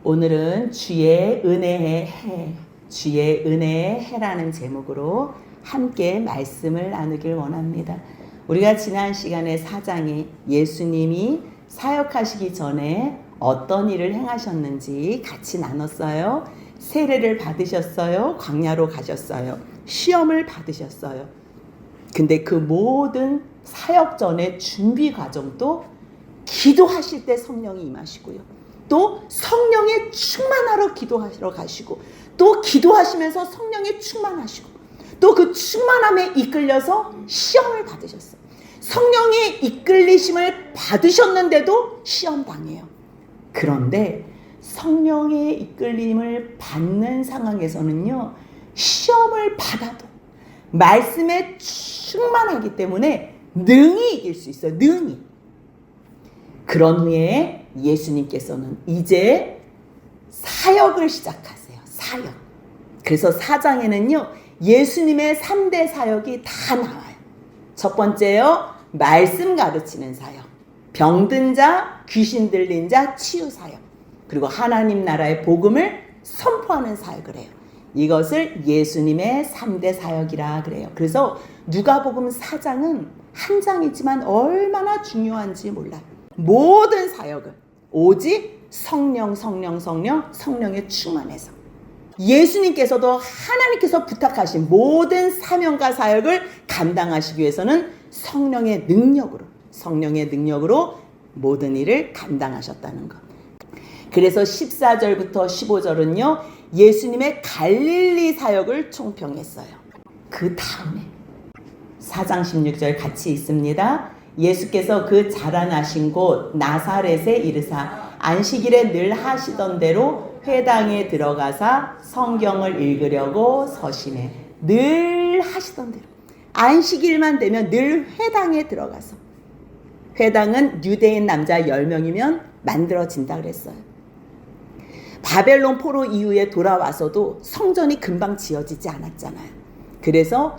오늘은 주의 은혜의 해, 주의 은혜의 해라는 제목으로 함께 말씀을 나누길 원합니다. 우리가 지난 시간에 4장에 예수님이 사역하시기 전에 어떤 일을 행하셨는지 같이 나눴어요. 세례를 받으셨어요. 광야로 가셨어요. 시험을 받으셨어요. 근데 그 모든 사역 전의 준비 과정도 기도하실 때 성령이 임하시고요. 또 성령에 충만하러 기도하시러 가시고, 또 기도하시면서 성령에 충만하시고, 또 그 충만함에 이끌려서 시험을 받으셨어요. 성령의 이끌리심을 받으셨는데도 시험 당해요. 그런데 성령의 이끌림을 받는 상황에서는요, 시험을 받아도 말씀에 충만하기 때문에 능히 이길 수 있어요. 능히. 그런 후에 예수님께서는 이제 사역을 시작하세요. 사역. 그래서 4장에는요, 예수님의 3대 사역이 다 나와요. 첫 번째요, 말씀 가르치는 사역. 병든 자, 귀신 들린 자, 치유 사역. 그리고 하나님 나라의 복음을 선포하는 사역을 해요. 이것을 예수님의 3대 사역이라 그래요. 그래서 누가복음 4장은 한 장이지만 얼마나 중요한지 몰라요. 모든 사역을 오직 성령에 충만해서 예수님께서도 하나님께서 부탁하신 모든 사명과 사역을 감당하시기 위해서는 성령의 능력으로 모든 일을 감당하셨다는 것. 그래서 14절부터 15절은요, 예수님의 갈릴리 사역을 총평했어요. 그 다음에 4장 16절 같이 있습니다. 예수께서 그 자라나신 곳 나사렛에 이르사 안식일에 늘 하시던 대로 회당에 들어가사 성경을 읽으려고 서심해. 늘 하시던 대로. 안식일만 되면 늘 회당에 들어가서. 회당은 유대인 남자 10명이면 만들어진다 그랬어요. 바벨론 포로 이후에 돌아와서도 성전이 금방 지어지지 않았잖아요. 그래서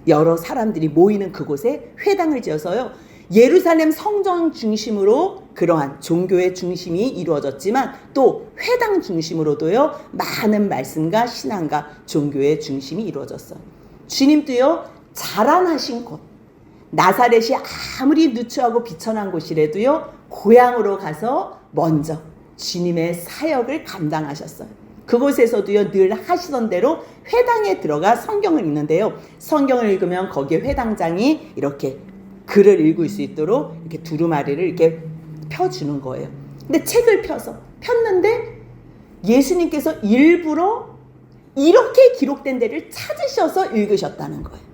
여러 사람들이 모이는 그곳에 회당을 지어서요, 예루살렘 성전 중심으로 그러한 종교의 중심이 이루어졌지만 또 회당 중심으로도요, 많은 말씀과 신앙과 종교의 중심이 이루어졌어요. 주님도요, 자라나신 곳 나사렛이 아무리 누추하고 비천한 곳이라도요, 고향으로 가서 먼저 주님의 사역을 감당하셨어요. 그곳에서도요, 늘 하시던 대로 회당에 들어가 성경을 읽는데요, 성경을 읽으면 거기에 회당장이 이렇게 글을 읽을 수 있도록 이렇게 두루마리를 이렇게 펴주는 거예요. 근데 책을 폈는데 예수님께서 일부러 이렇게 기록된 데를 찾으셔서 읽으셨다는 거예요.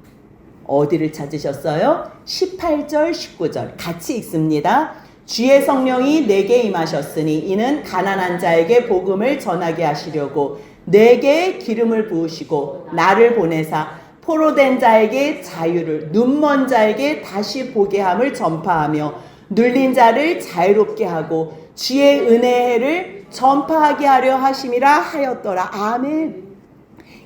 어디를 찾으셨어요? 18절 19절 같이 읽습니다. 주의 성령이 내게 임하셨으니 이는 가난한 자에게 복음을 전하게 하시려고 내게 기름을 부으시고 나를 보내사 포로된 자에게 자유를, 눈먼 자에게 다시 보게 함을 전파하며 눌린 자를 자유롭게 하고 주의 은혜를 전파하게 하려 하심이라 하였더라. 아멘.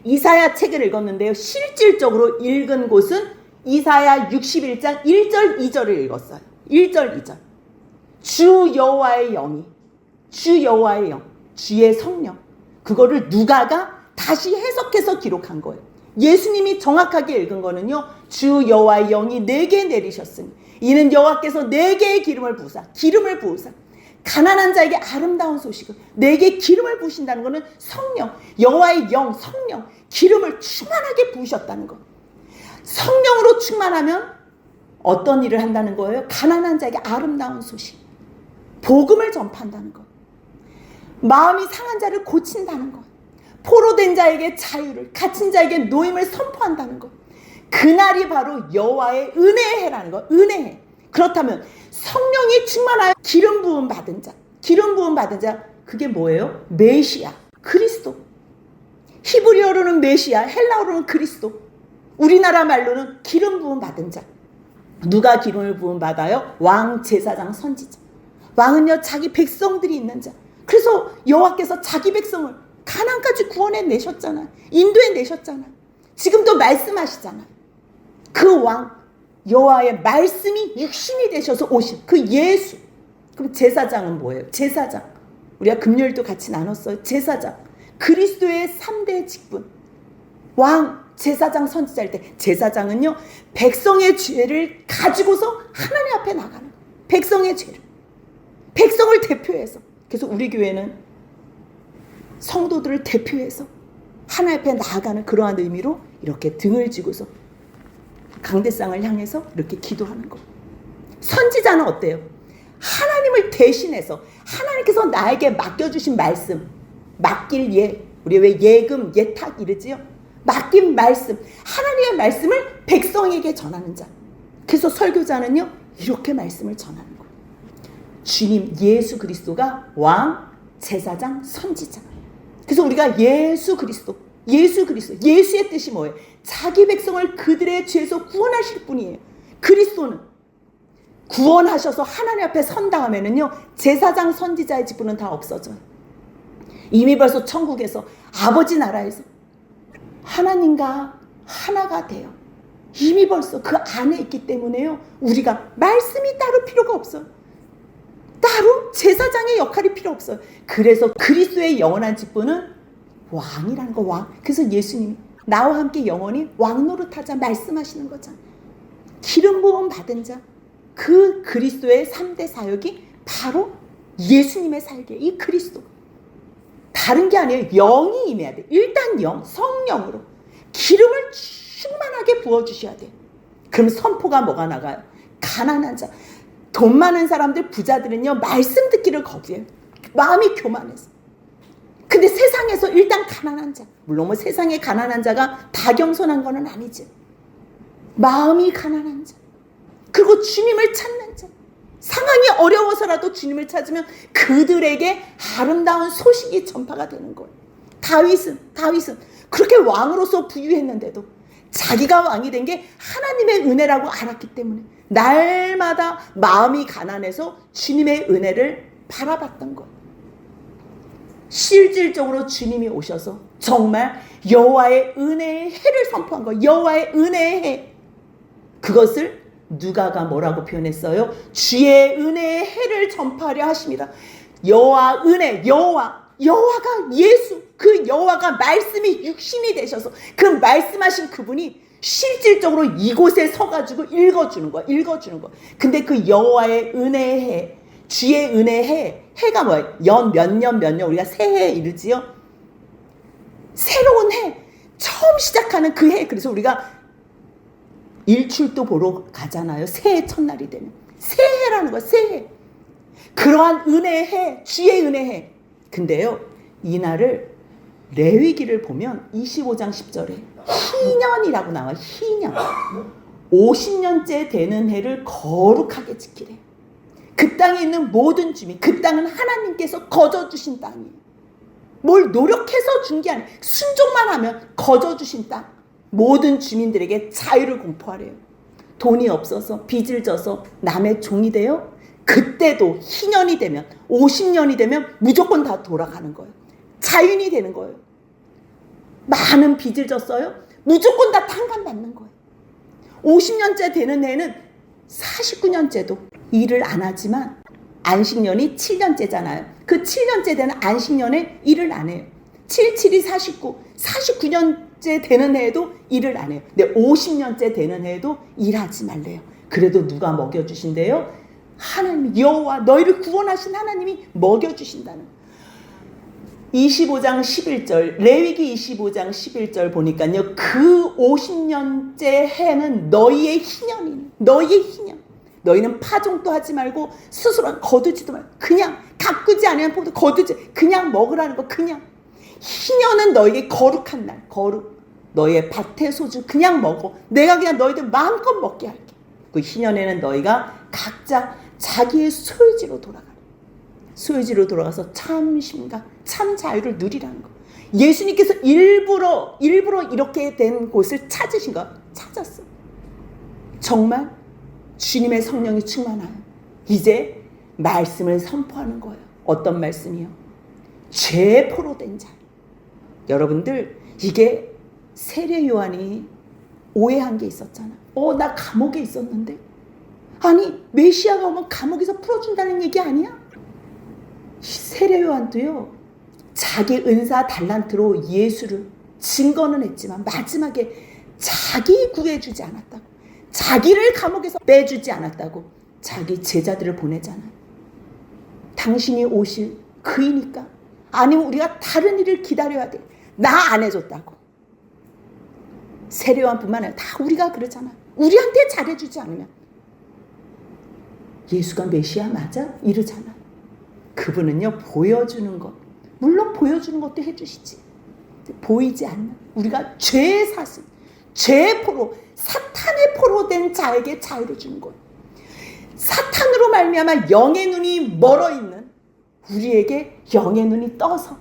이사야 책을 읽었는데요, 실질적으로 읽은 곳은 이사야 61장 1절 2절을 읽었어요. 1절 2절. 주 여호와의 영, 주의 성령, 그거를 누가가 다시 해석해서 기록한 거예요. 예수님이 정확하게 읽은 거는요, 주 여호와의 영이 내게 내리셨으니 이는 여호와께서 내게 기름을 부으사 가난한 자에게 아름다운 소식을, 내게 기름을 부으신다는 것은 성령, 여호와의 영, 성령, 기름을 충만하게 부으셨다는 것. 성령으로 충만하면 어떤 일을 한다는 거예요? 가난한 자에게 아름다운 소식, 복음을 전파한다는 것. 마음이 상한 자를 고친다는 것. 포로된 자에게 자유를, 갇힌 자에게 노임을 선포한다는 것. 그날이 바로 여호와의 은혜의 해라는 것. 은혜의. 그렇다면 성령이 충만하여 기름 부음 받은 자, 그게 뭐예요? 메시아, 그리스도. 히브리어로는 메시아, 헬라어로는 그리스도. 우리나라 말로는 기름 부음 받은 자. 누가 기름을 부음 받아요? 왕, 제사장, 선지자. 왕은요, 자기 백성들이 있는 자. 그래서 여호와께서 자기 백성을 가나안까지 구원해 내셨잖아요. 인도해 내셨잖아요. 지금도 말씀하시잖아요. 그 왕, 여호와의 말씀이 육신이 되셔서 오신 그 예수. 그럼 제사장은 뭐예요? 제사장. 우리가 금요일도 같이 나눴어요. 제사장, 그리스도의 3대 직분, 왕, 제사장, 선지자일 때 제사장은요 백성의 죄를 가지고서 하나님 앞에 나가는, 백성의 죄를, 백성을 대표해서. 그래서 우리 교회는 성도들을 대표해서 하나님 앞에 나아가는 그러한 의미로 이렇게 등을 쥐고서 강대상을 향해서 이렇게 기도하는 거. 선지자는 어때요? 하나님을 대신해서 하나님께서 나에게 맡겨주신 말씀, 맡길 예, 우리 왜 예금, 예탁 이러지요? 맡긴 말씀, 하나님의 말씀을 백성에게 전하는 자. 그래서 설교자는요 이렇게 말씀을 전하는 거예요. 주님 예수 그리스도가 왕, 제사장, 선지자. 그래서 우리가 예수 그리스도, 예수의 뜻이 뭐예요? 자기 백성을 그들의 죄에서 구원하실 분이에요. 그리스도는 구원하셔서 하나님 앞에 선다 하면은요 제사장, 선지자의 직분은 다 없어져요. 이미 벌써 천국에서, 아버지 나라에서 하나님과 하나가 돼요. 이미 벌써 그 안에 있기 때문에요 우리가 말씀이 따로 필요가 없어요. 따로 제사장의 역할이 필요 없어요. 그래서 그리스도의 영원한 직분은 왕이라는 거, 왕. 그래서 예수님이 나와 함께 영원히 왕 노릇하자 말씀하시는 거잖아요. 기름 부음 받은 자, 그 그리스도의 3대 사역이 바로 예수님의 살게, 이 그리스도. 다른 게 아니에요. 영이 임해야 돼. 일단 영, 성령으로 기름을 충만하게 부어주셔야 돼. 그럼 선포가 뭐가 나가요? 가난한 자, 돈 많은 사람들, 부자들은요 말씀 듣기를 거부해요. 마음이 교만해서. 근데 세상에서 일단 가난한 자, 물론 뭐 세상에 가난한 자가 다 겸손한 거는 아니지. 마음이 가난한 자, 그리고 주님을 찾는 자, 상황이 어려워서라도 주님을 찾으면 그들에게 아름다운 소식이 전파가 되는 거예요. 다윗은 그렇게 왕으로서 부유했는데도 자기가 왕이 된 게 하나님의 은혜라고 알았기 때문에 날마다 마음이 가난해서 주님의 은혜를 바라봤던 거예요. 실질적으로 주님이 오셔서 정말 여호와의 은혜의 해를 선포한 거예요. 여호와의 은혜의 해. 그것을 누가가 뭐라고 표현했어요? 주의 은혜의 해를 전파하려 하십니다. 여호와 은혜, 여호와가 예수, 그 여호와가 말씀이 육신이 되셔서 그 말씀하신 그분이 실질적으로 이곳에 서가지고 읽어주는 거야. 근데 그 여호와의 은혜의 해, 주의 은혜의 해, 해가 뭐예요? 몇 년 우리가 새해 이르지요. 새로운 해, 처음 시작하는 그 해. 그래서 우리가 일출도 보러 가잖아요. 새해 첫날이 되면 새해라는 거야. 새해. 그러한 은혜의 해, 주의 은혜의 해. 근데요 이날을 레위기를 보면 25장 10절에 희년이라고 나와. 희년. 50년째 되는 해를 거룩하게 지키래. 그 땅에 있는 모든 주민, 그 땅은 하나님께서 거저주신 땅이에요. 뭘 노력해서 준 게 아니에요. 순종만 하면 거저주신 땅. 모든 주민들에게 자유를 공포하래요. 돈이 없어서 빚을 져서 남의 종이 돼요. 그때도 희년이 되면, 50년이 되면 무조건 다 돌아가는 거예요. 자유인이 되는 거예요. 많은 빚을 졌어요. 무조건 다 탕감받는 거예요. 50년째 되는 해는 49년째도 일을 안 하지만 안식년이 7년째잖아요. 그 7년째 되는 안식년에 일을 안 해요. 77이 49, 49년째 되는 해에도 일을 안 해요. 근데 50년째 되는 해에도 일하지 말래요. 그래도 누가 먹여주신대요? 하나님, 여호와, 너희를 구원하신 하나님이 먹여주신다는. 25장 11절, 레위기 25장 11절 보니까요, 그 50년째 해는 너희의 희년이니, 너희의 희년. 너희는 파종도 하지 말고 스스로 거두지도 말고 그냥 가꾸지 않으면 포도 거두지, 그냥 먹으라는 거. 그냥 희년은 너에게 거룩한 날, 거룩. 너희의 밭의 소주 그냥 먹어. 내가 그냥 너희들 마음껏 먹게 할게. 그 희년에는 너희가 각자 자기의 소유지로 돌아가라. 소유지로 돌아가서 참 심각, 참 자유를 누리라는 거. 예수님께서 일부러 이렇게 된 곳을 찾으신 거. 찾았어. 정말 주님의 성령이 충만하여 이제 말씀을 선포하는 거예요. 어떤 말씀이요? 죄 포로된 자. 여러분들, 이게 세례 요한이 오해한 게 있었잖아. 나 감옥에 있었는데. 아니, 메시아가 오면 감옥에서 풀어준다는 얘기 아니야? 세례 요한도요, 자기 은사 달란트로 예수를 증거는 했지만 마지막에 자기 구해주지 않았다고, 자기를 감옥에서 빼주지 않았다고 자기 제자들을 보내잖아요. 당신이 오실 그이니까, 아니면 우리가 다른 일을 기다려야 돼, 나 안 해줬다고. 세례 요한뿐만 아니라 다 우리가 그러잖아. 우리한테 잘해주지 않으면 예수가 메시아 맞아? 이러잖아. 그분은요, 보여주는 것, 물론 보여주는 것도 해주시지, 보이지 않는 우리가 죄의 사슬, 죄의 포로, 사탄의 포로 된 자에게 자유를 주는 거예요. 사탄으로 말미암아 영의 눈이 멀어 있는 우리에게 영의 눈이 떠서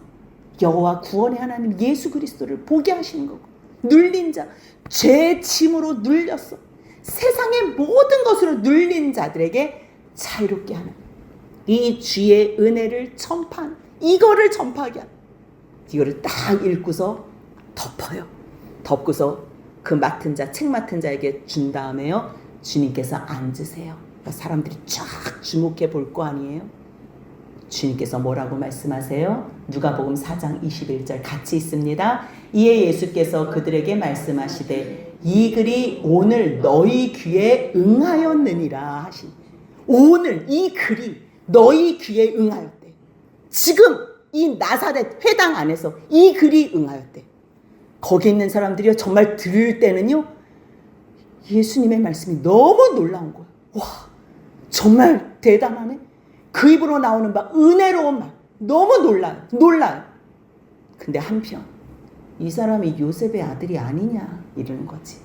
여호와 구원의 하나님 예수 그리스도를 보게 하시는 거고, 눌린 자, 죄의 짐으로 눌렸어, 세상의 모든 것으로 눌린 자들에게 자유롭게 하는 이 주의 은혜를 전파하는, 이거를 전파하게 하는, 이거를 딱 읽고서 덮어요. 덮고서 그 맡은 자, 책 맡은 자에게 준 다음에요, 주님께서 앉으세요. 그러니까 사람들이 쫙 주목해 볼 거 아니에요. 주님께서 뭐라고 말씀하세요? 누가복음 4장 21절 같이 있습니다. 이에 예수께서 그들에게 말씀하시되 이 글이 오늘 너희 귀에 응하였느니라 하신, 오늘 이 글이 너희 귀에 응하였대. 지금 이 나사렛 회당 안에서 이 글이 응하였대. 거기 있는 사람들이요, 정말 들을 때는요, 예수님의 말씀이 너무 놀라운 거예요. 와, 정말 대단하네. 그 입으로 나오는 바 은혜로운 말, 너무 놀라요. 근데 한편 이 사람이 요셉의 아들이 아니냐 이러는 거지.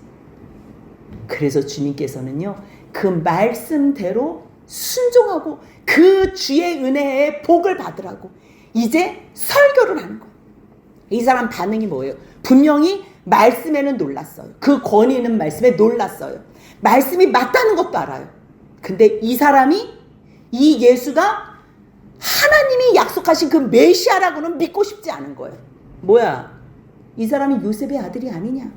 그래서 주님께서는요, 그 말씀대로 순종하고 그 주의 은혜의 복을 받으라고 이제 설교를 하는 거예요. 이 사람 반응이 뭐예요? 분명히 말씀에는 놀랐어요. 그 권위 있는 말씀에 놀랐어요. 말씀이 맞다는 것도 알아요. 근데 이 사람이, 이 예수가 하나님이 약속하신 그 메시아라고는 믿고 싶지 않은 거예요. 뭐야, 이 사람이 요셉의 아들이 아니냐.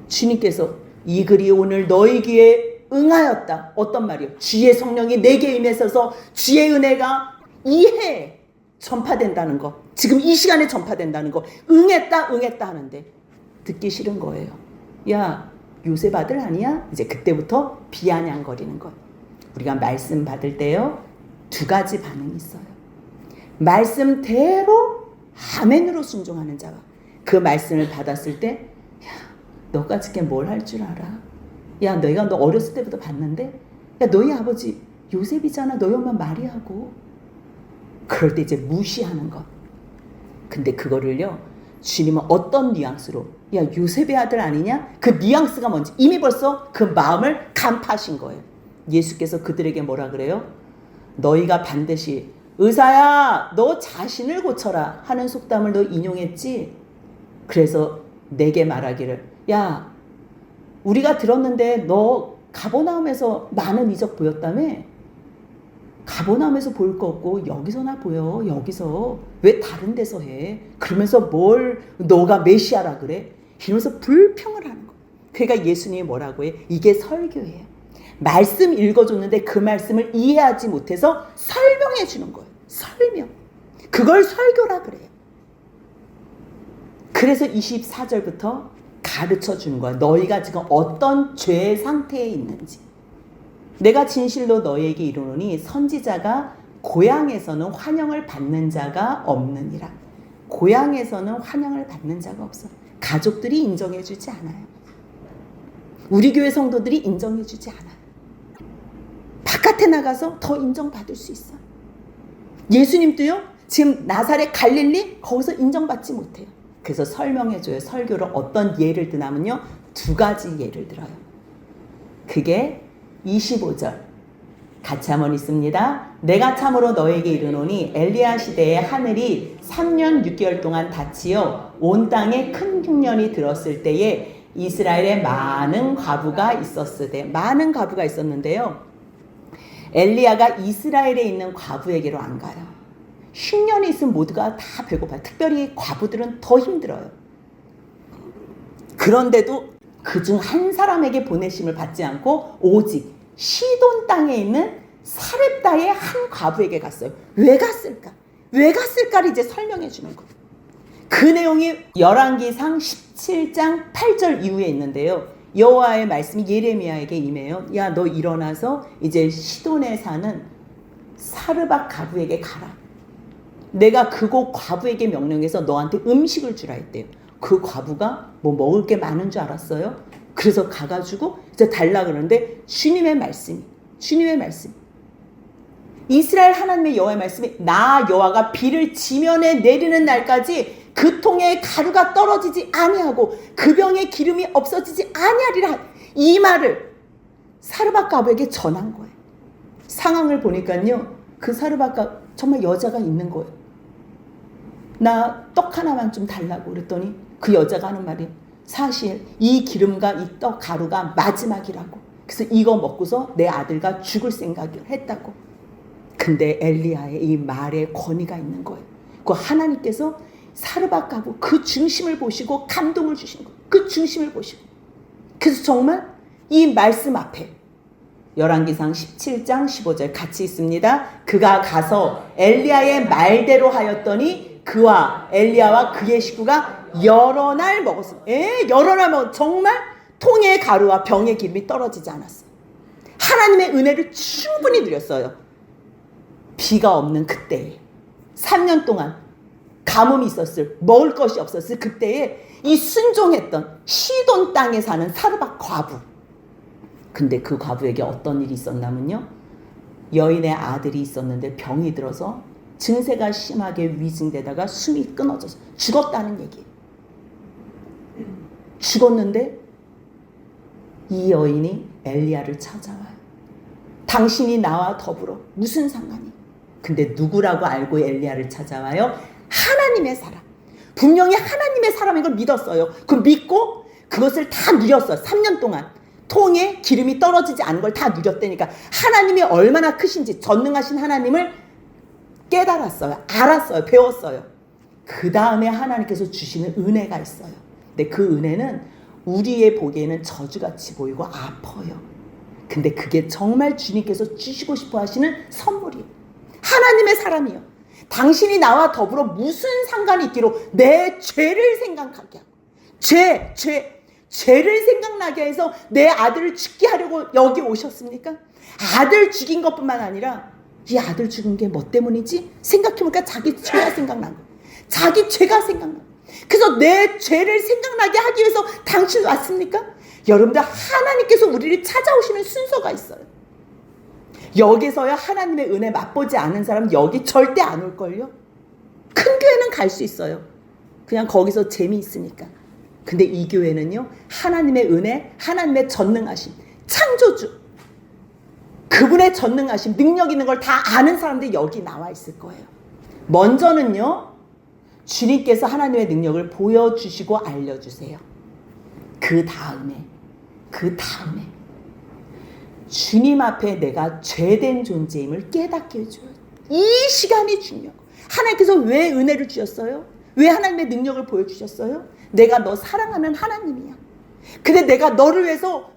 주님께서 이 글이 오늘 너희 귀에 응하였다. 어떤 말이요? 주의 성령이 내게 임해서서 주의 은혜가 이해 전파된다는 거, 지금 이 시간에 전파된다는 거, 응했다 하는데 듣기 싫은 거예요. 야, 요셉 아들 아니야? 이제 그때부터 비아냥거리는 거예요. 우리가 말씀 받을 때요, 두 가지 반응이 있어요. 말씀대로 아멘으로 순종하는 자와, 그 말씀을 받았을 때, 야, 너까지 뭘 할 줄 알아? 야, 너희가 너 어렸을 때부터 봤는데, 야, 너희 아버지 요셉이잖아, 너희 엄마 마리아고. 그럴 때 이제 무시하는 것. 근데 그거를요, 주님은 어떤 뉘앙스로, 야, 요셉의 아들 아니냐? 그 뉘앙스가 뭔지 이미 벌써 그 마음을 간파하신 거예요. 예수께서 그들에게 뭐라 그래요? 너희가 반드시 의사야, 너 자신을 고쳐라 하는 속담을 너 인용했지? 그래서 내게 말하기를, 야, 우리가 들었는데 너 가버나움에서 많은 이적 보였다며? 가버나움에서 보일 거 없고 여기서나 보여. 여기서 왜 다른 데서 해? 그러면서 뭘 너가 메시아라 그래? 이러면서 불평을 하는 거예요. 그러니까 예수님이 뭐라고 해? 이게 설교예요. 말씀 읽어줬는데 그 말씀을 이해하지 못해서 설명해 주는 거예요. 설명. 그걸 설교라 그래요. 그래서 24절부터 가르쳐 주는 거야. 너희가 지금 어떤 죄의 상태에 있는지. 내가 진실로 너희에게 이르노니 선지자가 고향에서는 환영을 받는 자가 없느니라. 고향에서는 환영을 받는 자가 없어. 가족들이 인정해 주지 않아요. 우리 교회 성도들이 인정해 주지 않아요. 바깥에 나가서 더 인정받을 수 있어. 예수님도요, 지금 나사렛 갈릴리 거기서 인정받지 못해요. 그래서 설명해줘요. 설교를 어떤 예를 드냐면요, 두 가지 예를 들어요. 그게 25절 같이 한번 있습니다. 내가 참으로 너에게 이르노니 엘리야 시대에 하늘이 3년 6개월 동안 닫히어 온 땅에 큰 흉년이 들었을 때에 이스라엘에 많은 과부가 있었으되, 많은 과부가 있었는데요, 엘리야가 이스라엘에 있는 과부에게로 안 가요. 흉년이 있으면 모두가 다 배고파요. 특별히 과부들은 더 힘들어요. 그런데도 그중 한 사람에게 보내심을 받지 않고 오직 시돈 땅에 있는 사렙다의 한 과부에게 갔어요. 왜 갔을까? 왜 갔을까를 이제 설명해 주는 거예요. 그 내용이 열왕기상 17장 8절 이후에 있는데요. 여호와의 말씀이 예레미야에게 임해요. 야, 너 일어나서 이제 시돈에 사는 사르밧 과부에게 가라. 내가 그곳 과부에게 명령해서 너한테 음식을 주라 했대요. 그 과부가 뭐 먹을 게 많은 줄 알았어요. 그래서 가가지고 이제 달라 그러는데 주님의 말씀 이스라엘 하나님의 여호와의 말씀이 나 여호와가 비를 지면에 내리는 날까지 그 통에 가루가 떨어지지 아니하고 그 병에 기름이 없어지지 아니하리라. 이 말을 사르밧 과부에게 전한 거예요. 상황을 보니까요, 그 사르밧 과부 정말 여자가 있는 거예요. 나 떡 하나만 좀 달라고 그랬더니 그 여자가 하는 말이 사실 이 기름과 이 떡 가루가 마지막이라고. 그래서 이거 먹고서 내 아들과 죽을 생각을 했다고. 근데 엘리야의 이 말에 권위가 있는 거예요. 그 하나님께서 사르밧 과부 그 중심을 보시고 감동을 주신 거예요. 그 중심을 보시고. 그래서 정말 이 말씀 앞에 열왕기상 17장 15절 같이 있습니다. 그가 가서 엘리야의 말대로 하였더니 그와 엘리야와 그의 식구가 여러 날 먹었습니다. 여러 날 먹었. 정말 통의 가루와 병의 기름이 떨어지지 않았어요. 하나님의 은혜를 충분히 누렸어요. 비가 없는 그때에 3년 동안 가뭄이 있었을, 먹을 것이 없었을 그때에 이 순종했던 시돈 땅에 사는 사르밧 과부. 근데 그 과부에게 어떤 일이 있었냐면요, 여인의 아들이 있었는데 병이 들어서 증세가 심하게 위증되다가 숨이 끊어져서 죽었다는 얘기예요. 죽었는데 이 여인이 엘리야를 찾아와요. 당신이 나와 더불어 무슨 상관이? 근데 누구라고 알고 엘리야를 찾아와요? 하나님의 사람. 분명히 하나님의 사람인 걸 믿었어요. 그 믿고 그것을 다 누렸어요. 3년 동안 통에 기름이 떨어지지 않은 걸 다 누렸다니까. 하나님이 얼마나 크신지, 전능하신 하나님을 깨달았어요. 알았어요. 배웠어요. 그 다음에 하나님께서 주시는 은혜가 있어요. 근데 그 은혜는 우리의 보기에는 저주같이 보이고 아파요. 근데 그게 정말 주님께서 주시고 싶어 하시는 선물이에요. 하나님의 사람이요. 당신이 나와 더불어 무슨 상관이 있기로 내 죄를 생각하게 하고 죄를 생각나게 해서 내 아들을 죽게 하려고 여기 오셨습니까? 아들 죽인 것뿐만 아니라 이 아들 죽은 게 뭐 때문이지? 생각해보니까 자기 죄가 생각난 거예요. 자기 죄가 생각나. 그래서 내 죄를 생각나게 하기 위해서 당신 왔습니까? 여러분들, 하나님께서 우리를 찾아오시는 순서가 있어요. 여기서야 하나님의 은혜 맛보지 않은 사람 여기 절대 안 올걸요. 큰 교회는 갈 수 있어요. 그냥 거기서 재미있으니까. 근데 이 교회는요, 하나님의 은혜, 하나님의 전능하심, 창조주, 그분의 전능하심, 능력 있는 걸 다 아는 사람들이 여기 나와 있을 거예요. 먼저는요, 주님께서 하나님의 능력을 보여주시고 알려주세요. 그 다음에 주님 앞에 내가 죄된 존재임을 깨닫게 해줘요. 이 시간이 중요하고. 하나님께서 왜 은혜를 주셨어요? 왜 하나님의 능력을 보여주셨어요? 내가 너 사랑하는 하나님이야. 근데 내가 너를 위해서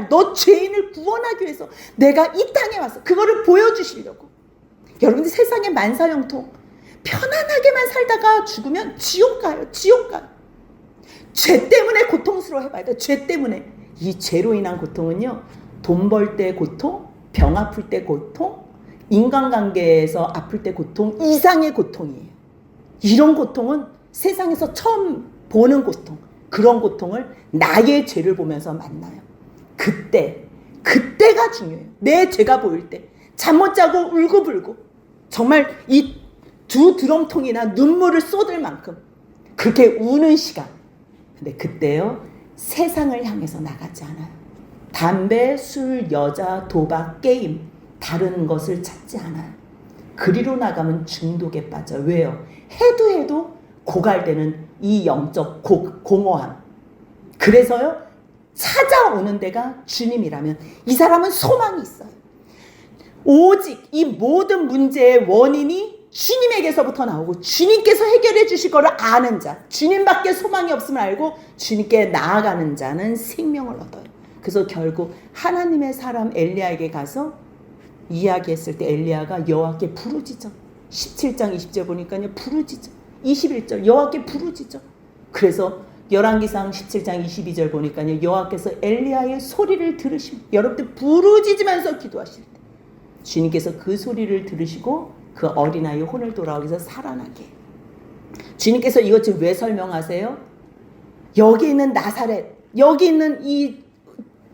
너 죄인을 구원하기 위해서 내가 이 땅에 왔어. 그거를 보여주시려고. 여러분들, 세상에 만사형통 편안하게만 살다가 죽으면 지옥 가요. 죄 때문에 고통스러워해봐야 돼. 죄 때문에. 이 죄로 인한 고통은요, 돈 벌 때 고통, 병 아플 때 고통, 인간관계에서 아플 때 고통 이상의 고통이에요. 이런 고통은 세상에서 처음 보는 고통, 그런 고통을 나의 죄를 보면서 만나요. 그때가 중요해요. 내 죄가 보일 때 잠 못 자고 울고불고 정말 이 두 드럼통이나 눈물을 쏟을 만큼 그렇게 우는 시간. 근데 그때요, 세상을 향해서 나가지 않아요. 담배, 술, 여자, 도박, 게임, 다른 것을 찾지 않아요. 그리로 나가면 중독에 빠져요. 왜요? 해도 고갈되는 이 영적 공허함. 그래서요, 찾아오는 데가 주님이라면 이 사람은 소망이 있어요. 오직 이 모든 문제의 원인이 주님에게서부터 나오고 주님께서 해결해 주실 거를 아는 자, 주님밖에 소망이 없음을 알고 주님께 나아가는 자는 생명을 얻어요. 그래서 결국 하나님의 사람 엘리야에게 가서 이야기했을 때 엘리야가 여호와께 부르짖어. 17장 20절 보니까요, 부르짖어. 21절 여호와께 부르짖어. 그래서 열왕기상 17장 22절 보니까요, 여호와께서 엘리야의 소리를 들으시면, 여러분들 부르짖으면서 기도하실 때 주님께서 그 소리를 들으시고 그 어린아이의 혼을 돌아오기 위해서 살아나게. 주님께서 이것 지금 왜 설명하세요? 여기 있는 나사렛, 여기 있는 이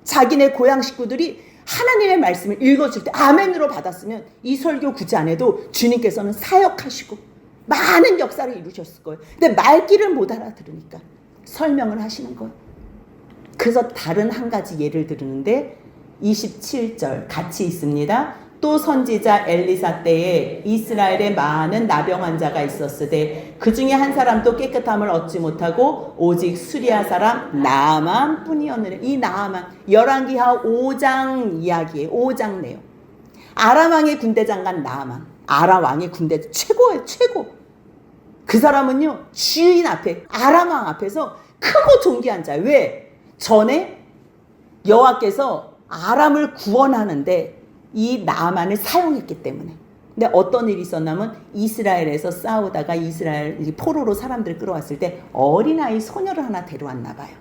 자기네 고향 식구들이 하나님의 말씀을 읽어줄 때 아멘으로 받았으면 이 설교 굳이 안 해도 주님께서는 사역하시고 많은 역사를 이루셨을 거예요. 근데 말귀를 못 알아들으니까 설명을 하시는 거예요. 그래서 다른 한 가지 예를 들었는데 27절 같이 있습니다. 또 선지자 엘리사 때에 이스라엘에 많은 나병 환자가 있었으되 그 중에 한 사람도 깨끗함을 얻지 못하고 오직 수리아 사람 나만 뿐이었느니라. 이 나만, 열왕기하 5장 이야기예요. 5장 내용. 아람 왕의 군대 장관 나만, 아람 왕의 군대 최고예요. 최고. 그 사람은요, 주인 앞에, 아람 왕 앞에서 크고 존귀한 자예요. 왜? 전에 여호와께서 아람을 구원하는데 이 나만을 사용했기 때문에. 근데 어떤 일이 있었냐면 이스라엘에서 싸우다가 이스라엘 포로로 사람들을 끌어왔을 때 어린아이 소녀를 하나 데려왔나 봐요.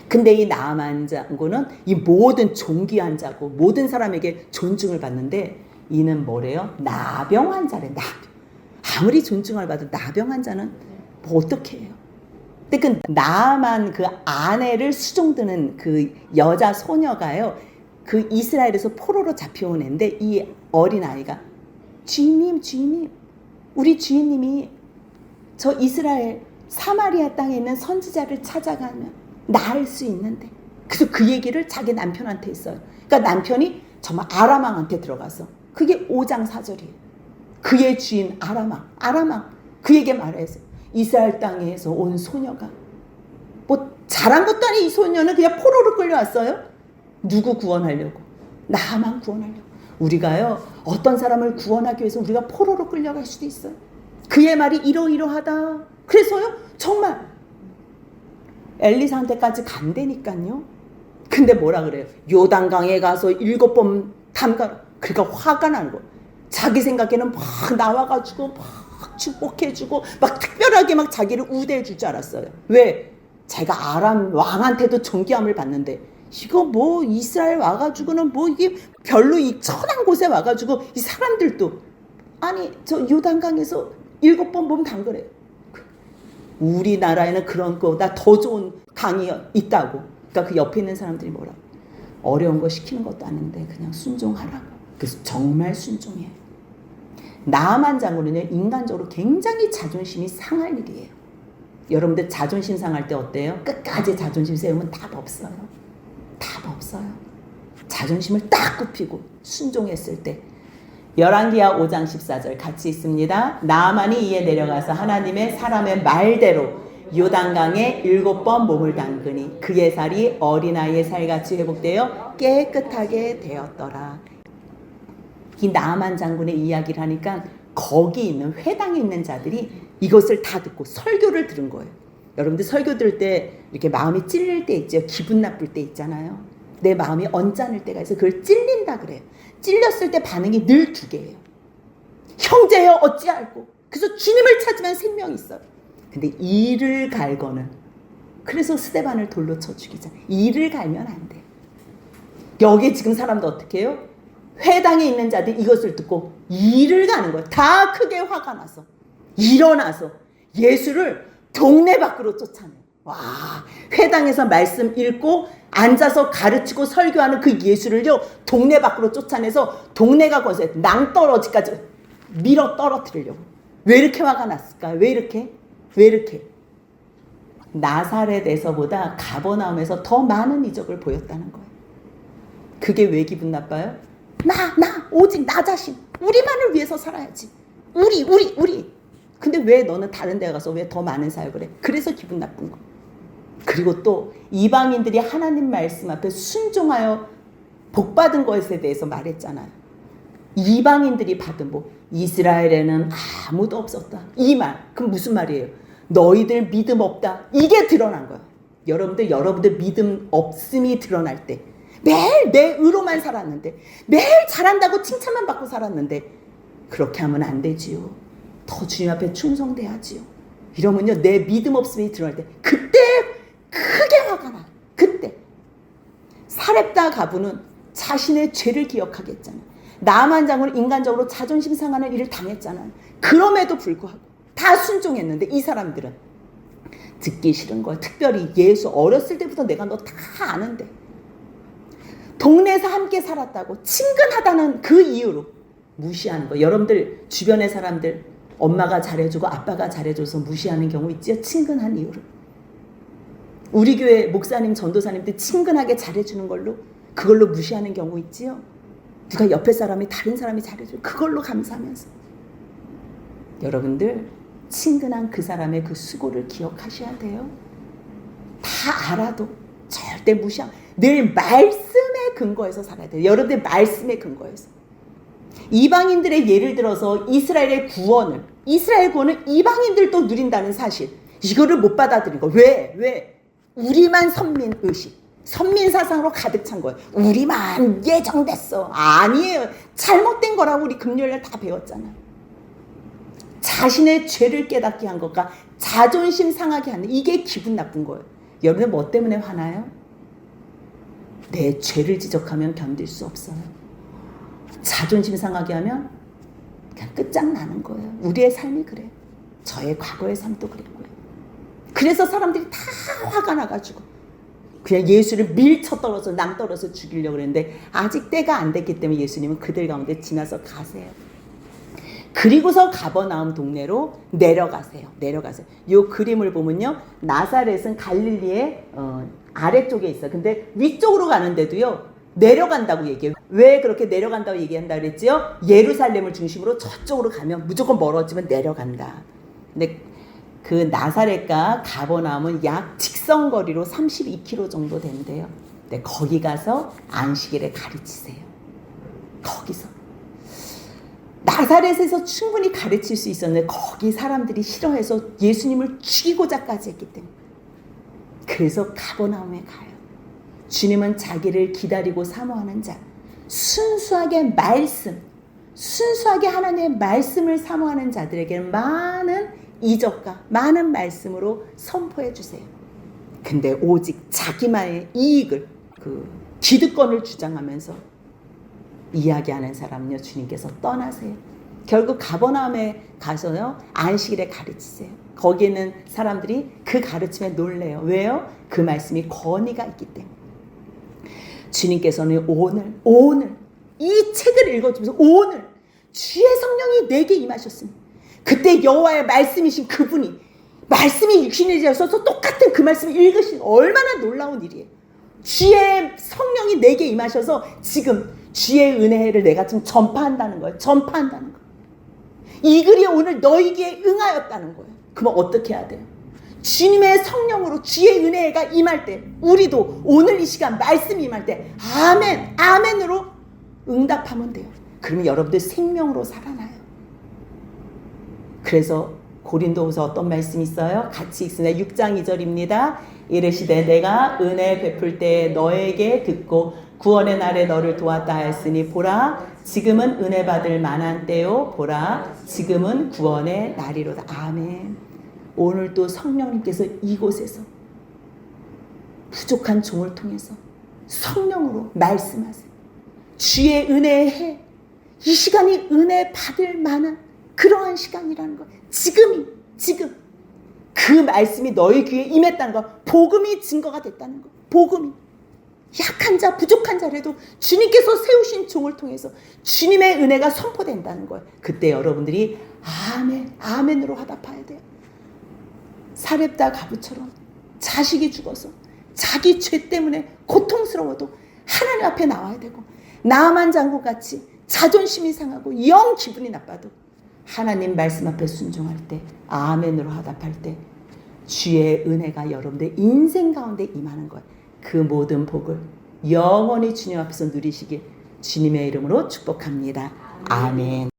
근데 이 나만 장군은 이 모든 존귀한 자고 모든 사람에게 존중을 받는데 이는 뭐래요? 나병 환자래. 나병. 아무리 존중을 받아도 나병 환자는 뭐 어떻게 해요? 근데 그 나만 그 아내를 수종드는 그 여자 소녀가요, 그 이스라엘에서 포로로 잡혀온 애인데 이 어린아이가 주인님 우리 주인님이 저 이스라엘 사마리아 땅에 있는 선지자를 찾아가면 나을 수 있는데, 그래서 그 얘기를 자기 남편한테 했어요. 그러니까 남편이 정말 아람왕한테 들어가서, 그게 5장 4절이에요. 그의 주인 아람왕 그에게 말해서 이스라엘 땅에서 온 소녀가 뭐 잘한 것도 아니, 이 소녀는 그냥 포로로 끌려왔어요. 누구 구원하려고? 나만 구원하려고. 우리가요, 어떤 사람을 구원하기 위해서 우리가 포로로 끌려갈 수도 있어요. 그의 말이 이러이러하다. 그래서요, 정말 엘리사한테까지 간다니까요. 근데 뭐라 그래요? 요단강에 가서 7번 담가라. 그러니까 화가 나는 거예요. 자기 생각에는 막 나와가지고 막 축복해주고 막 특별하게 막 자기를 우대해줄 줄 알았어요. 왜? 제가 아람 왕한테도 존귀함을 받는데 이거 뭐 이스라엘 와가지고는 뭐 이게 별로 이 천한 곳에 와가지고 이 사람들도 아니 저 요단강에서 7번 몸 담그래요. 우리나라에는 그런 거보다 더 좋은 강이 있다고. 그러니까 그 옆에 있는 사람들이 뭐라고? 어려운 거 시키는 것도 아닌데 그냥 순종하라고. 그래서 정말 순종해요. 나만 장군은요, 인간적으로 굉장히 자존심이 상할 일이에요. 여러분들 자존심 상할 때 어때요? 끝까지 자존심 세우면 답 없어요. 답 없어요. 자존심을 딱 굽히고 순종했을 때. 열왕기하 5장 14절 같이 있습니다. 나만이 이에 내려가서 하나님의 사람의 말대로 요단강에 7번 몸을 담그니 그의 살이 어린아이의 살같이 회복되어 깨끗하게 되었더라. 이 나만 장군의 이야기를 하니까 거기 있는 회당에 있는 자들이 이것을 다 듣고 설교를 들은 거예요. 여러분들 설교 들을 때 이렇게 마음이 찔릴 때 있죠. 기분 나쁠 때 있잖아요. 내 마음이 언짢을 때가 있어서 그걸 찔린다 그래요. 찔렸을 때 반응이 늘 2개예요. 형제여 어찌할꼬. 그래서 주님을 찾으면 생명이 있어요. 근데 이를 갈거는, 그래서 스데반을 돌로 쳐 죽이자. 이를 갈면 안 돼. 여기 지금 사람도 어떻게 해요? 회당에 있는 자들이 이것을 듣고 이를 가는 거예요. 다 크게 화가 나서 일어나서 예수를 동네 밖으로 쫓아내요. 와, 회당에서 말씀 읽고 앉아서 가르치고 설교하는 그 예수를요, 동네 밖으로 쫓아내서 동네가 거기서 낭떠러지까지 밀어 떨어뜨리려고. 왜 이렇게 화가 났을까요? 왜 이렇게? 나사렛에서보다 가버나움에서 더 많은 이적을 보였다는 거예요. 그게 왜 기분 나빠요? 오직 나 자신, 우리만을 위해서 살아야지. 우리. 근데 왜 너는 다른 데 가서 왜 더 많은 사역을 해? 그래서 기분 나쁜 거. 그리고 또 이방인들이 하나님 말씀 앞에 순종하여 복받은 것에 대해서 말했잖아요. 이방인들이 받은 복, 이스라엘에는 아무도 없었다. 이 말, 그럼 무슨 말이에요? 너희들 믿음 없다. 이게 드러난 거예요. 여러분들 믿음 없음이 드러날 때, 매일 내 의로만 살았는데, 매일 잘한다고 칭찬만 받고 살았는데, 그렇게 하면 안 되지요. 더 주님 앞에 충성돼야지요. 이러면요, 내 믿음 없음이 드러날 때 그때 크게 화가 나요. 그때 사렙다 가부는 자신의 죄를 기억하겠잖아요. 나만 장군 인간적으로 자존심 상하는 일을 당했잖아요. 그럼에도 불구하고 다 순종했는데 이 사람들은 듣기 싫은 거예요. 특별히 예수 어렸을 때부터 내가 너 다 아는데, 동네에서 함께 살았다고 친근하다는 그 이유로 무시하는 거예요. 여러분들 주변의 사람들 엄마가 잘해주고 아빠가 잘해줘서 무시하는 경우 있지요. 친근한 이유로. 우리 교회 목사님 전도사님들 친근하게 잘해주는 걸로 그걸로 무시하는 경우 있지요. 누가 옆에 사람이 다른 사람이 잘해줘 그걸로 감사하면서. 여러분들 친근한 그 사람의 그 수고를 기억하셔야 돼요. 다 알아도 절대 무시하고 늘 말씀에 근거해서 살아야 돼요. 여러분들 말씀에 근거해서. 이방인들의 예를 들어서 이스라엘 구원을 이방인들도 누린다는 사실, 이거를 못 받아들인 거. 왜? 우리만 선민의식, 선민사상으로 가득 찬 거예요. 우리만 예정됐어. 아니에요. 잘못된 거라고 우리 금요일날 다 배웠잖아요. 자신의 죄를 깨닫게 한 것과 자존심 상하게 하는, 이게 기분 나쁜 거예요. 여러분 뭐 때문에 화나요? 내 죄를 지적하면 견딜 수 없어요. 자존심 상하게 하면 그냥 끝장나는 거예요. 우리의 삶이 그래요. 저의 과거의 삶도 그랬고요. 그래서 사람들이 다 화가 나가지고 그냥 예수를 밀쳐 떨어서 낭떠러서 죽이려고 그랬는데 아직 때가 안 됐기 때문에 예수님은 그들 가운데 지나서 가세요. 그리고서 가버나움 동네로 내려가세요. 이 그림을 보면요, 나사렛은 갈릴리의 아래쪽에 있어요. 근데 위쪽으로 가는데도요 내려간다고 얘기해요. 왜 그렇게 내려간다고 얘기한다 그랬지요? 예루살렘을 중심으로 저쪽으로 가면 무조건 멀어지면 내려간다. 근데 그 나사렛과 가버나움은 약 직선거리로 32km 정도 된대요. 근데 거기 가서 안식일에 가르치세요. 거기서. 나사렛에서 충분히 가르칠 수 있었는데 거기 사람들이 싫어해서 예수님을 죽이고자까지 했기 때문에. 그래서 가버나움에 가요. 주님은 자기를 기다리고 사모하는 자, 순수하게 하나님의 말씀을 사모하는 자들에게는 많은 이적과 많은 말씀으로 선포해 주세요. 근데 오직 자기만의 이익을, 그 기득권을 주장하면서 이야기하는 사람은요, 주님께서 떠나세요. 결국 가버나움에 가서요 안식일에 가르치세요. 거기에 있는 사람들이 그 가르침에 놀래요. 왜요? 그 말씀이 권위가 있기 때문에. 주님께서는 오늘 이 책을 읽어주면서 오늘 주의 성령이 내게 임하셨으니, 그때 여호와의 말씀이신 그분이 말씀이 육신이 되어서 똑같은 그 말씀을 읽으신, 얼마나 놀라운 일이에요. 주의 성령이 내게 임하셔서 지금 주의 은혜를 내가 지금 전파한다는 거예요. 이 글이 오늘 너희에게 응하였다는 거예요. 그럼 어떻게 해야 돼요? 주님의 성령으로 주의 은혜가 임할 때, 우리도 오늘 이 시간 말씀이 임할 때 아멘으로 응답하면 돼요. 그러면 여러분들 생명으로 살아나요. 그래서 고린도후서 어떤 말씀이 있어요? 같이 읽습니다. 6장 2절입니다. 이르시되 내가 은혜 베풀 때 너에게 듣고 구원의 날에 너를 도왔다 하였으니 보라 지금은 은혜 받을 만한 때요, 보라 지금은 구원의 날이로다. 아멘. 오늘도 성령님께서 이곳에서 부족한 종을 통해서 성령으로 말씀하세요. 주의 은혜의 해, 이 시간이 은혜 받을 만한 그러한 시간이라는 거. 지금 그 말씀이 너희 귀에 임했다는 거, 복음이 증거가 됐다는 거. 복음이 약한 자, 부족한 자라도 주님께서 세우신 종을 통해서 주님의 은혜가 선포된다는 거예요. 그때 여러분들이 아멘으로 화답해야 돼요. 사렙다 가부처럼 자식이 죽어서 자기 죄 때문에 고통스러워도 하나님 앞에 나와야 되고, 나만 장군같이 자존심이 상하고 영 기분이 나빠도 하나님 말씀 앞에 순종할 때, 아멘으로 화답할 때 주의 은혜가 여러분들 인생 가운데 임하는 거예요. 그 모든 복을 영원히 주님 앞에서 누리시길 주님의 이름으로 축복합니다. 아멘.